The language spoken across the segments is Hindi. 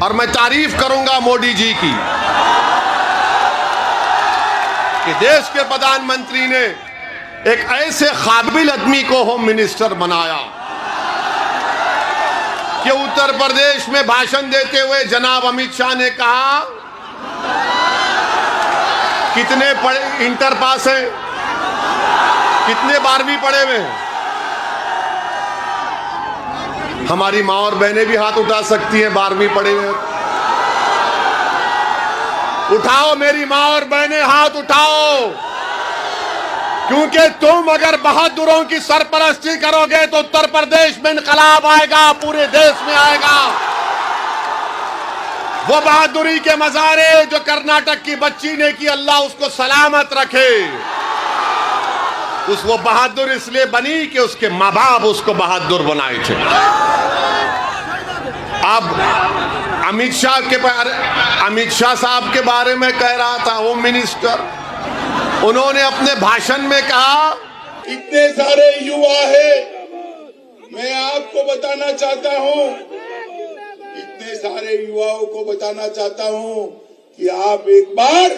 और मैं तारीफ करूंगा मोदी जी की कि देश के प्रधानमंत्री ने एक ऐसे काबिल आदमी को होम मिनिस्टर बनाया कि उत्तर प्रदेश में भाषण देते हुए जनाब अमित शाह ने कहा कितने इंटर पास है, कितने 12वीं पढ़े हुए हैं। हमारी माँ और बहनें भी हाथ उठा सकती हैं 12वीं पढ़े हुए। उठाओ मेरी माँ और बहनें, हाथ उठाओ, क्योंकि तुम अगर बहादुरों की सरपरस्ती करोगे तो उत्तर प्रदेश में इनकलाब आएगा, पूरे देश में आएगा। वो बहादुरी के मजारे जो कर्नाटक की बच्ची ने की, अल्लाह उसको सलामत रखे। वो बहादुर इसलिए बनी कि उसके माँ बाप उसको बहादुर बनाए थे। अब अमित शाह साहब के बारे में कह रहा था होम मिनिस्टर, उन्होंने अपने भाषण में कहा इतने सारे युवा है, मैं आपको बताना चाहता हूं, इतने सारे युवाओं को बताना चाहता हूं कि आप एक बार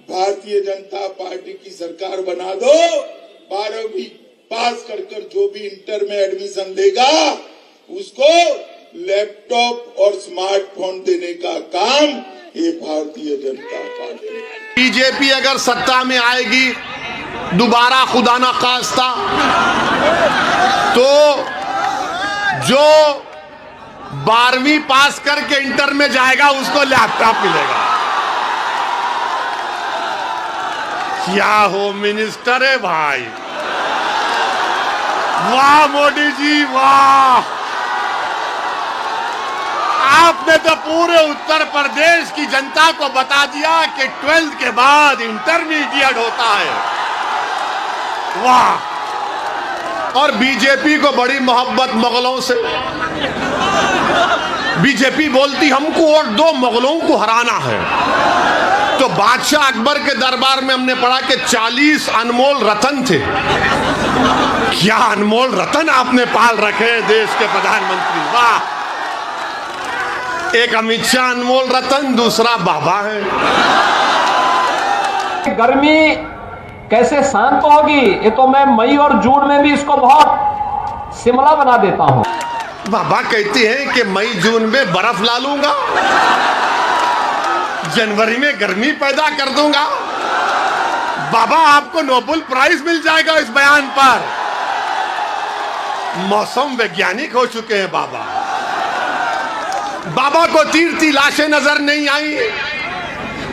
भारतीय जनता पार्टी की सरकार बना दो। 12वीं पास कर जो भी इंटर में एडमिशन लेगा उसको लैपटॉप और स्मार्टफोन देने का काम ये भारतीय जनता पार्टी। बीजेपी अगर सत्ता में आएगी दोबारा, खुदा ना खास्ता, तो जो 12वीं पास करके इंटर में जाएगा उसको लैपटॉप मिलेगा। क्या हो मिनिस्टर है भाई, वाह मोदी जी वाह। आपने तो पूरे उत्तर प्रदेश की जनता को बता दिया कि 12th के बाद इंटरमीडिएट होता है, वाह। और बीजेपी को बड़ी मोहब्बत मुगलों से, बीजेपी बोलती हमको और 2 मुगलों को हराना है। तो बादशाह अकबर के दरबार में हमने पढ़ा कि 40 अनमोल रतन थे। क्या अनमोल रतन आपने पाल रखे देश के प्रधानमंत्री, वाह। एक अमित शाह अनमोल रतन, दूसरा बाबा है। गर्मी कैसे शांत होगी, ये तो मैं मई और जून में भी इसको बहुत शिमला बना देता हूं। बाबा कहते हैं कि मई जून में बर्फ ला लूंगा, जनवरी में गर्मी पैदा कर दूंगा। बाबा आपको नोबेल प्राइज मिल जाएगा इस बयान पर। मौसम वैज्ञानिक हो चुके हैं बाबा। बाबा को तीरती लाशें नजर नहीं आई।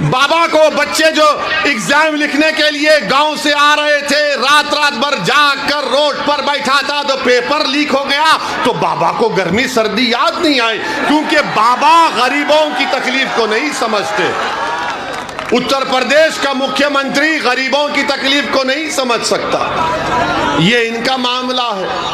बाबा को बच्चे जो एग्जाम लिखने के लिए गांव से आ रहे थे, रात रात भर जाग कर रोड पर बैठा था तो पेपर लीक हो गया, तो बाबा को गर्मी सर्दी याद नहीं आई, क्योंकि बाबा गरीबों की तकलीफ को नहीं समझते। उत्तर प्रदेश का मुख्यमंत्री गरीबों की तकलीफ को नहीं समझ सकता, ये इनका मामला है।